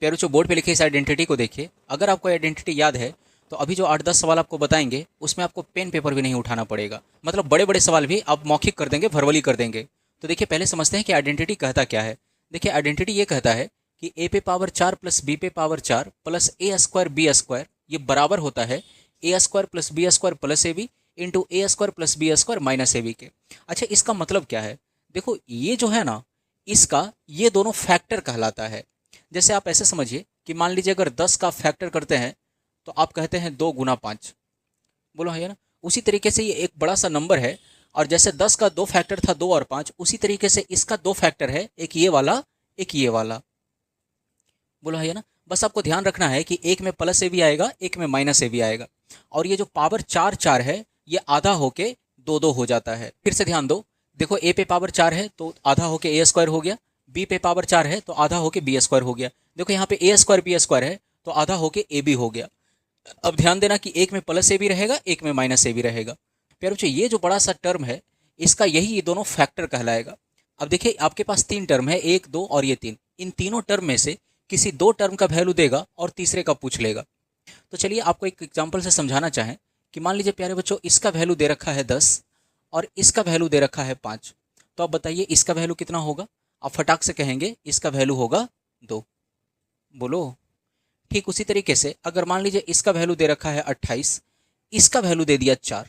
प्यारे बच्चों, बोर्ड पे लिखे इस आइडेंटिटी को देखिए। अगर आपको आइडेंटिटी याद है तो अभी जो 8-10 सवाल आपको बताएंगे उसमें आपको पेन पेपर भी नहीं उठाना पड़ेगा। मतलब बड़े बड़े सवाल भी आप मौखिक कर देंगे, वर्बली कर देंगे। तो देखिए, पहले समझते हैं कि आइडेंटिटी कहता क्या है। देखिए, आइडेंटिटी ये कहता है कि ए पे पावर 4 प्लस बी पे power 4 plus a square b square ये बराबर होता है ए square plus B square plus a b into a square plus B square minus a b के। अच्छा, इसका मतलब क्या है? देखो, ये जो है ना, इसका ये दोनों फैक्टर कहलाता है। जैसे आप ऐसे समझिए कि मान लीजिए अगर 10 का फैक्टर करते हैं तो आप कहते हैं 2 गुना 5। बोलो है ना। उसी तरीके से ये एक बड़ा सा नंबर है, और जैसे 10 का दो फैक्टर था 2 और 5, उसी तरीके से इसका दो फैक्टर है, एक ये वाला एक ये वाला। बोलो है ना। बस आपको ध्यान रखना है कि एक में प्लस ए भी आएगा, एक में माइनस ए भी आएगा। और ये जो पावर 4 है ये आधा होके 2 2 हो जाता है। फिर से ध्यान दो। देखो, ए पे पावर 4 है तो आधा होके ए स्क्वायर हो गया, बी पे पावर 4 है तो आधा होके बी स्क्वायर हो गया। देखो, यहाँ पे ए स्क्वायर बी स्क्वायर है तो आधा होके ए बी हो गया। अब ध्यान देना कि एक में प्लस ए भी रहेगा, एक में माइनस ए भी रहेगा। प्यारे बच्चों, ये जो बड़ा सा टर्म है इसका यही ये दोनों फैक्टर कहलाएगा। अब देखिए, आपके पास 3 टर्म है, 1 2 और ये 3। इन तीनों टर्म में से किसी 2 टर्म का वैल्यू देगा और तीसरे का पूछ लेगा। तो चलिए आपको एक एग्जाम्पल से समझाना चाहें कि मान लीजिए प्यारे बच्चों, इसका वैल्यू दे रखा है 10 और इसका वैल्यू दे रखा है 5। तो आप बताइए इसका वैल्यू कितना होगा? आप फटाक से कहेंगे इसका वैल्यू होगा 2। बोलो। ठीक उसी तरीके से अगर मान लीजिए इसका वैल्यू दे रखा है 28, इसका वैल्यू दे दिया 4,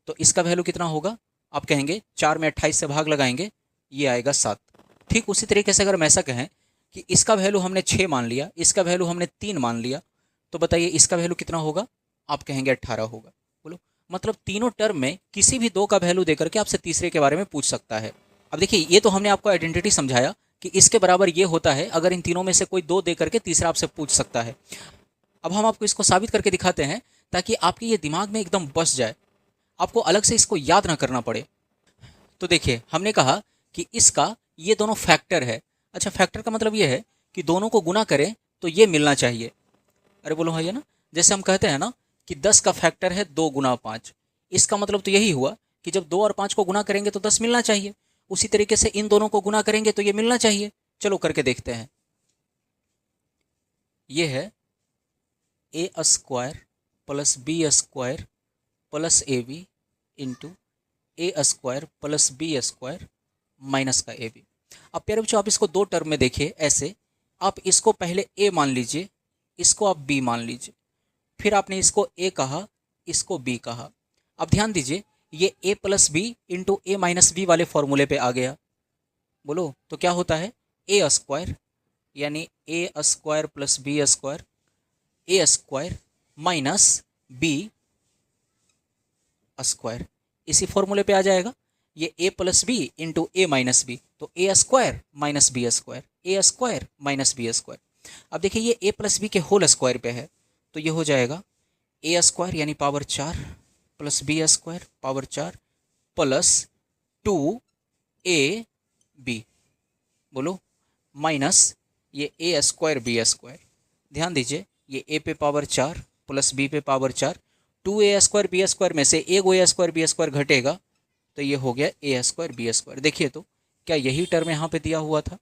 तो इसका वैल्यू कितना होगा? आप कहेंगे 4 में 28 से भाग लगाएंगे, ये आएगा 7। ठीक उसी तरीके से अगर हम ऐसा कहें कि इसका वैल्यू हमने 6 मान लिया, इसका वैल्यू हमने 3 मान लिया, तो बताइए इसका वैल्यू कितना होगा? आप कहेंगे 18 होगा। बोलो। मतलब तीनों टर्म में किसी भी 2 का वैल्यू देकर के आपसे तीसरे के बारे में पूछ सकता है। अब देखिए, ये तो हमने आपको आइडेंटिटी समझाया कि इसके बराबर ये होता है अगर इन तीनों में से कोई 2 दे करके तीसरा आपसे पूछ सकता है। अब हम आपको इसको साबित करके दिखाते हैं ताकि आपके ये दिमाग में एकदम बस जाए, आपको अलग से इसको याद ना करना पड़े। तो देखिए, हमने कहा कि इसका ये दोनों फैक्टर है। अच्छा, फैक्टर का मतलब ये है कि दोनों को गुना करें तो ये मिलना चाहिए। अरे बोलो है ना। जैसे हम कहते हैं ना कि 10 का फैक्टर है 2 गुना 5, इसका मतलब तो यही हुआ कि जब 2 और 5 को गुना करेंगे तो 10 मिलना चाहिए। उसी तरीके से इन दोनों को गुना करेंगे तो ये मिलना चाहिए। चलो करके देखते हैं। ये है ए square plus B square plus a b into a square plus B square minus का ए बी। अब प्यारे बच्चों, आप इसको 2 टर्म में देखिए ऐसे। आप इसको पहले ए मान लीजिए, इसको आप बी मान लीजिए, फिर आपने इसको ए कहा, इसको बी कहा। अब ध्यान दीजिए, ये A plus B into A minus B वाले फॉर्मूले पे आ गया। बोलो, तो क्या होता है? ए स्क्वायर यानी A square plus B square, A square minus B square, इसी फॉर्मूले पे आ जाएगा। ये A plus B into A minus B, तो A square minus B square, A square minus B square. अब देखिए, ये ए प्लस बी के होल स्क्वायर पे है, तो ये हो जाएगा ए स्क्वायर यानी power 4 plus B square power 4 plus 2 A B. बोलो। माइनस ये ए स्क्वायर बी स्क्वायर। ध्यान दीजिए, ये ए पे पावर 4 प्लस बी पे पावर 4, 2 ए स्क्वायर बी स्क्वायर में से एक ए स्क्वायर बी स्क्वायर घटेगा तो ये हो गया ए स्क्वायर बी स्क्वायर। देखिए, तो क्या यही टर्म यहाँ पे दिया हुआ था?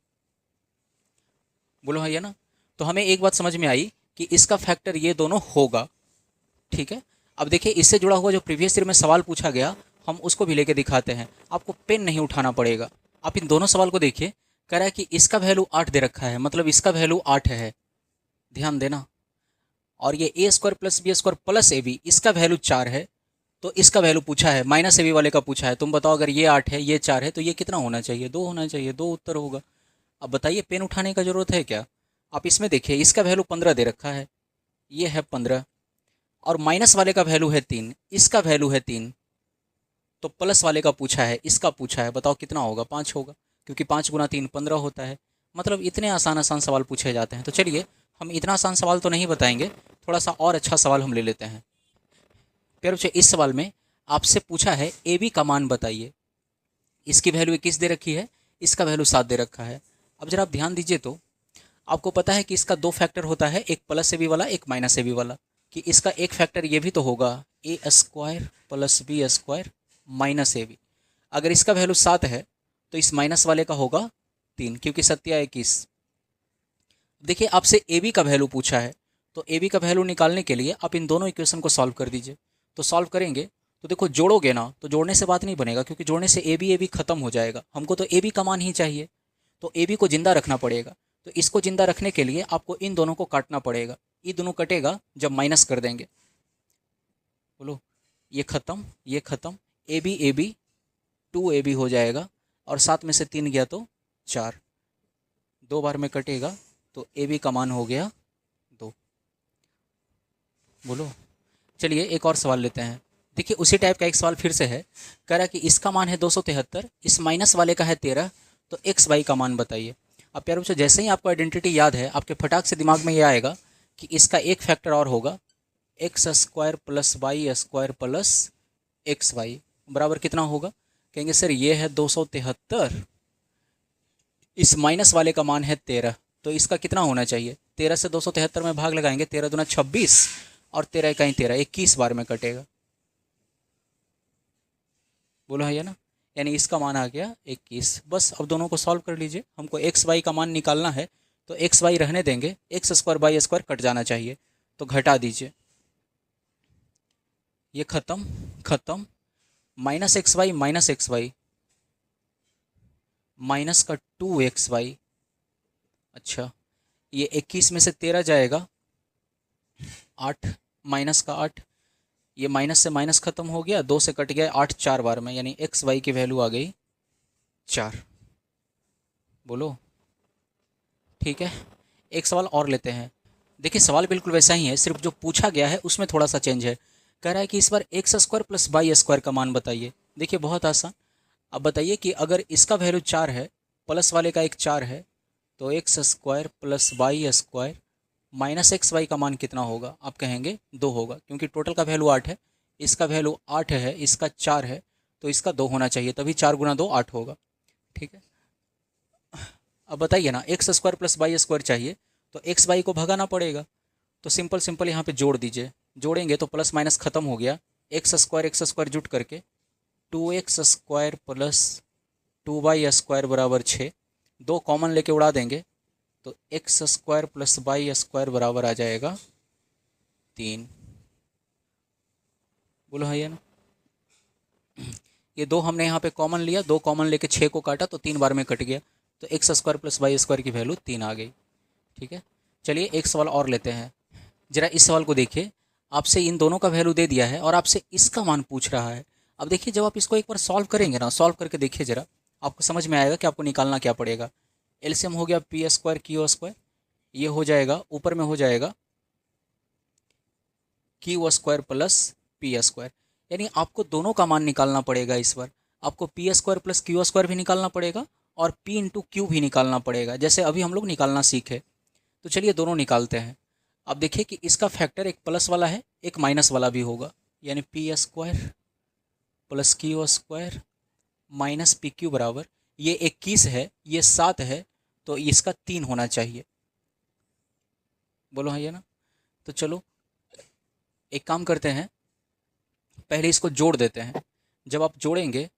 बोलो है ना। तो हमें एक बात समझ में आई कि इसका फैक्टर ये दोनों होगा। ठीक है। अब देखिए, इससे जुड़ा हुआ जो प्रीवियस ईयर में सवाल पूछा गया हम उसको भी लेके दिखाते हैं। आपको पेन नहीं उठाना पड़ेगा। आप इन दोनों सवाल को देखिए। कह रहा है कि इसका वैल्यू 8 दे रखा है, मतलब इसका वैल्यू 8 है। ध्यान देना। और ये a square plus B square plus a b, इसका वैल्यू 4 है, तो इसका वैल्यू पूछा है, माइनस ए बी वाले का पूछा है। तुम बताओ, अगर ये 8 है ये 4 है तो ये कितना होना चाहिए? 2 होना चाहिए। 2 उत्तर होगा। अब बताइए, पेन उठाने का जरूरत है क्या? आप इसमें देखिए, इसका वैल्यू 15 दे रखा है, ये है 15, और माइनस वाले का वैल्यू है 3, इसका वैल्यू है 3, तो प्लस वाले का पूछा है, इसका पूछा है, बताओ कितना होगा? 5 होगा, क्योंकि 5 गुना 3 15 होता है। मतलब इतने आसान आसान सवाल पूछे जाते हैं। तो चलिए, हम इतना आसान सवाल तो नहीं बताएंगे, थोड़ा सा और अच्छा सवाल हम ले लेते हैं। प्यारे बच्चों, इस सवाल में आपसे पूछा है ए बी का मान बताइए। इसकी वैल्यू 21 दे रखी है, इसका वैल्यू 7 दे रखा है। अब जरा आप ध्यान दीजिए, तो आपको पता है कि इसका 2 फैक्टर होता है, एक प्लस ए बी वाला, एक माइनस ए बी वाला। कि इसका एक फैक्टर ये भी तो होगा, a square plus B square minus a b. अगर इसका वैल्यू 7 है तो इस माइनस वाले का होगा 3, क्योंकि 7 या 21। देखिए आपसे ए बी का वैल्यू पूछा है, तो ए बी का वैल्यू निकालने के लिए आप इन दोनों इक्वेशन को सॉल्व कर दीजिए। तो सॉल्व करेंगे तो देखो जोड़ोगे ना तो जोड़ने से बात नहीं बनेगा, क्योंकि जोड़ने से ए बी खत्म हो जाएगा। हमको तो ए बी का मान ही चाहिए, तो ए बी को जिंदा रखना पड़ेगा। तो इसको जिंदा रखने के लिए आपको इन दोनों को काटना पड़ेगा। ये दोनों कटेगा जब माइनस कर देंगे। बोलो, ये खत्म, ए बी 2ab हो जाएगा, और 7 में से 3 गया तो 4, 2 बार में कटेगा, तो ए बी का मान हो गया 2। बोलो, चलिए एक और सवाल लेते हैं। देखिए उसी टाइप का एक सवाल फिर से है। कह रहा है कि इसका मान है 273, इस माइनस वाले का है 13, तो एक्स वाई का मान बताइए। अब प्यारे बच्चों, जैसे ही आपको आइडेंटिटी याद है, आपके फटाक से दिमाग में ये आएगा कि इसका एक फैक्टर और होगा, X square plus Y square plus X Y बराबर कितना होगा। कहेंगे सर ये है 273, इस माइनस वाले का मान है 13, तो इसका कितना होना चाहिए। 13 से 273 में भाग लगाएंगे, 13 दूना 26 और 13 इकाई 13, 21 बार में कटेगा। बोलो है ना, यानी इसका मान आ गया 21। बस अब दोनों को सॉल्व कर लीजिए। हमको एक्स वाई का मान निकालना है, तो एक्स वाई रहने देंगे, x square by square cut जाना चाहिए, तो घटा दीजिए। ये खत्म, माइनस एक्स वाई माइनस का 2xy। अच्छा, ये 21 में से 13 जाएगा 8, माइनस का 8, ये माइनस से माइनस खत्म हो गया, 2 से कट गया 8 4 बार में, यानी एक्स वाई की वैल्यू आ गई 4। बोलो ठीक है। एक सवाल और लेते हैं। देखिए सवाल बिल्कुल वैसा ही है, सिर्फ जो पूछा गया है उसमें थोड़ा सा चेंज है। कह रहा है कि इस बार x square plus Y square का मान बताइए। देखिए बहुत आसान। अब बताइए कि अगर इसका वैल्यू 4 है, प्लस वाले का एक 4 है, तो X square plus Y square minus X Y का मान कितना होगा। आप कहेंगे 2 होगा, क्योंकि टोटल का वैल्यू 8 है, इसका वैल्यू 8 है, इसका 4 है, तो इसका 2 होना चाहिए, तभी 4 गुना 2 8 होगा। ठीक है। अब बताइए ना, X square plus Y square चाहिए, तो एक्स वाई को भगाना पड़ेगा, तो सिंपल यहाँ पे जोड़ दीजिए। जोड़ेंगे तो प्लस माइनस खत्म हो गया, एक्स स्क्वायर जुट करके 2x square plus 2y square बराबर 6, 2 कॉमन लेके उड़ा देंगे, तो X square plus Y square बराबर आ जाएगा 3। बोलो है ये ना, ये 2 हमने यहाँ पे कॉमन लिया, 2 कॉमन लेके 6 को काटा, तो 3 बार में कट गया, तो X square plus Y square की वैल्यू 3 आ गई। ठीक है। चलिए एक सवाल और लेते हैं। जरा इस सवाल को देखिए, आपसे इन दोनों का वैल्यू दे दिया है और आपसे इसका मान पूछ रहा है। अब देखिए जब आप इसको एक बार सॉल्व करेंगे ना, सॉल्व करके देखिए जरा, आपको समझ में आएगा कि आपको निकालना क्या पड़ेगा। एलसीएम हो गया पी स्क्वायर क्यू स्क्वायर, ये हो जाएगा ऊपर में हो जाएगा Q square plus P square, यानी आपको दोनों का मान निकालना पड़ेगा। इस बार आपको P square plus Q square भी निकालना पड़ेगा और पी इंटू क्यू भी निकालना पड़ेगा, जैसे अभी हम लोग निकालना सीखे। तो चलिए दोनों निकालते हैं। अब देखिए कि इसका फैक्टर एक प्लस वाला है, एक माइनस वाला भी होगा, यानी P square plus Q square minus P Q बराबर, ये 21 है, ये 7 है, तो इसका 3 होना चाहिए। बोलो हाँ ये ना। तो चलो एक काम करते हैं, पहले इसको जोड़ देते हैं। जब आप जोड़ेंगे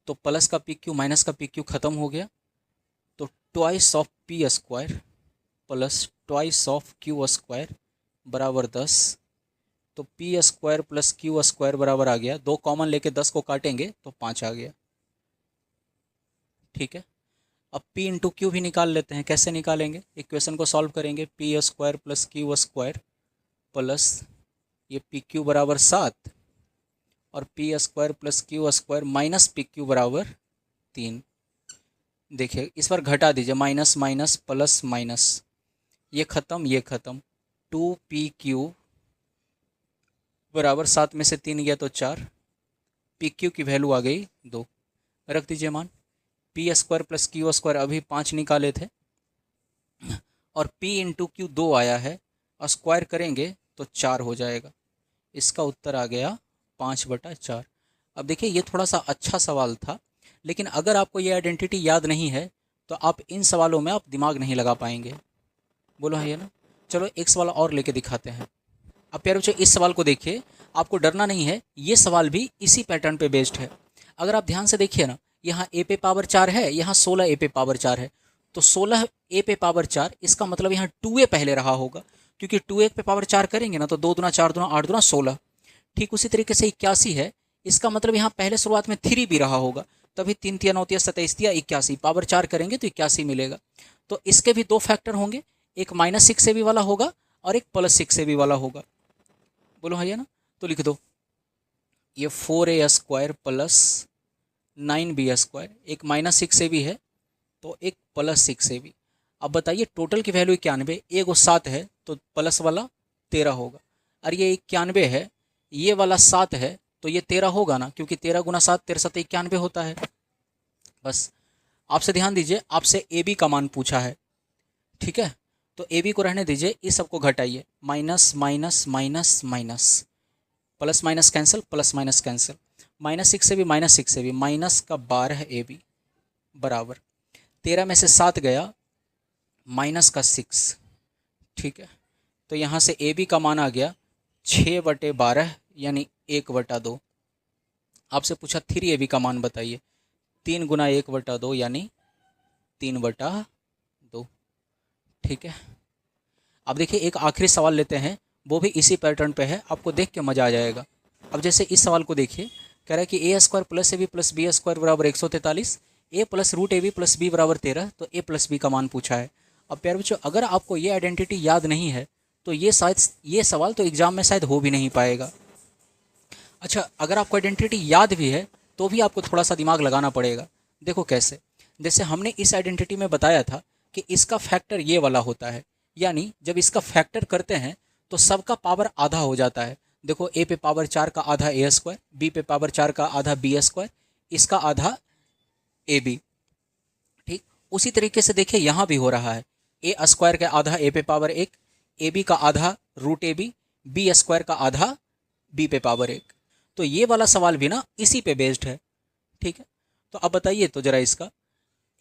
तो प्लस का पी क्यू माइनस का पी क्यू खत्म हो गया, तो twice of P square plus twice of Q square बराबर 10, तो P square plus Q square बराबर आ गया, 2 कॉमन लेके 10 को काटेंगे तो 5 आ गया। ठीक है। अब पी इंटू क्यू भी निकाल लेते हैं। कैसे निकालेंगे, इक्वेशन को सॉल्व करेंगे, P square plus Q square plus ये पी क्यू बराबर 7 और P square plus Q square minus P Q बराबर 3। देखिए इस बार घटा दीजिए, माइनस माइनस प्लस माइनस, ये खत्म, 2pq बराबर 7 में से 3 गया तो 4, pq की वैल्यू आ गई 2। रख दीजिए मान। P square plus Q square अभी 5 निकाले थे, और p इंटू क्यू 2 आया है, और स्क्वायर करेंगे तो 4 हो जाएगा। इसका उत्तर आ गया 5/4। अब देखिए ये थोड़ा सा अच्छा सवाल था, लेकिन अगर आपको ये आइडेंटिटी याद नहीं है तो आप इन सवालों में आप दिमाग नहीं लगा पाएंगे। बोलो है ये ना। चलो एक सवाल और लेके दिखाते हैं। अब प्यारे बच्चों इस सवाल को देखिए, आपको डरना नहीं है, ये सवाल भी इसी पैटर्न पे बेस्ड है। अगर आप ध्यान से देखिए ना, यहाँ ए पे पावर 4 है, यहाँ 16 ए पे पावर 4 है, तो 16 ए पे पावर 4, इसका मतलब यहाँ 2a पहले रहा होगा, क्योंकि 2a पे पावर 4 करेंगे ना तो 2 दूना 4 दूना 8 दूना 16। ठीक उसी तरीके से 81 है, इसका मतलब यहाँ पहले शुरुआत में 3 भी रहा होगा, तभी 3 तिया 9 तिया 27 तिया 81, पावर 4 करेंगे तो 81 मिलेगा। तो इसके भी दो फैक्टर होंगे, एक -6ab वाला होगा और एक +6ab वाला होगा। बोलो हाँ या ना, तो लिख दो ये 4a² प्लस 9b², एक -6ab है तो एक +6ab। अब बताइए टोटल की वैल्यू 91, एक 7 है तो प्लस वाला 13 होगा, और ये 91 है, ये वाला 7 है तो ये 13 होगा ना, क्योंकि 13 गुना 7 13 7 91 होता है। बस आपसे ध्यान दीजिए, आपसे ए बी का मान पूछा है, ठीक है, तो ए बी को रहने दीजिए, इस सबको घटाइए, minus minus minus minus, plus minus cancel, plus minus cancel, -6 से भी -6 से भी माइनस का 12 ए बी बराबर 13 में से 7 गया, माइनस का 6, ठीक है, तो यहाँ से ए बी का मान आ गया 6/12 यानी 1/2। आपसे पूछा 3ab का मान बताइए, 3 गुना 1/2 यानी 3/2, ठीक है। अब देखिए एक आखिरी सवाल लेते हैं, वो भी इसी पैटर्न पे है, आपको देख के मज़ा आ जाएगा। अब जैसे इस सवाल को देखिए, कह रहा है कि a² + ab + b² बराबर 143, a + √ab + b बराबर 13, तो a + b का मान पूछा है। अब प्यारे बच्चों, अगर आपको ये आइडेंटिटी याद नहीं है तो ये सवाल तो एग्जाम में शायद हो भी नहीं पाएगा। अच्छा, अगर आपको आइडेंटिटी याद भी है तो भी आपको थोड़ा सा दिमाग लगाना पड़ेगा। देखो कैसे, जैसे हमने इस आइडेंटिटी में बताया था कि इसका फैक्टर ये वाला होता है, यानी जब इसका फैक्टर करते हैं तो सबका पावर आधा हो जाता है। देखो ए पे पावर 4 का आधा a², बी पे पावर 4 का आधा b², इसका आधा ए बी। ठीक उसी तरीके से देखिए यहाँ भी हो रहा है, a² का आधा ए पे पावर 1, ए बी का आधा √ab, b² का आधा b पे पावर 1। तो ये वाला सवाल भी ना इसी पे बेस्ड है, ठीक है। तो अब बताइए तो जरा, इसका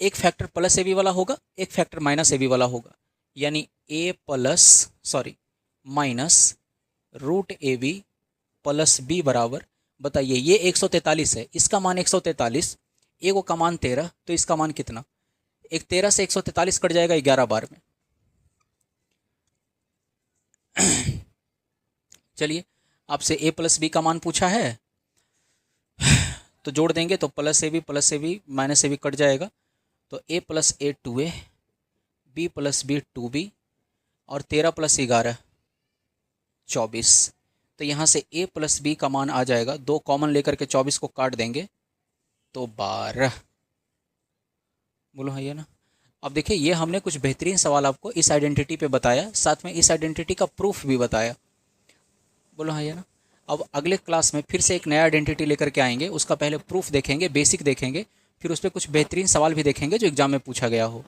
एक फैक्टर +ab वाला होगा, एक फैक्टर -ab वाला होगा, यानी -√ab + b बराबर, बताइए ये 143 है, इसका मान 143, ए का मान 13, तो इसका मान कितना, एक 13 से 143 कट जाएगा 11 बार में। चलिए आपसे a + b का मान पूछा है, तो जोड़ देंगे तो +ab -ab कट जाएगा, तो a + a 2a, b + b 2b, और 13 + 11 24। तो यहाँ से a + b का मान आ जाएगा, 2 कॉमन लेकर के 24 को काट देंगे तो 12। बोलो हाँ ये ना। अब देखिए ये हमने कुछ बेहतरीन सवाल आपको इस आइडेंटिटी पे बताया, साथ में इस आइडेंटिटी का प्रूफ भी बताया। बोलो हाँ ये ना। अब अगले क्लास में फिर से एक नया आइडेंटिटी लेकर के आएंगे, उसका पहले प्रूफ देखेंगे, बेसिक देखेंगे, फिर उस पर कुछ बेहतरीन सवाल भी देखेंगे जो एग्जाम में पूछा गया हो।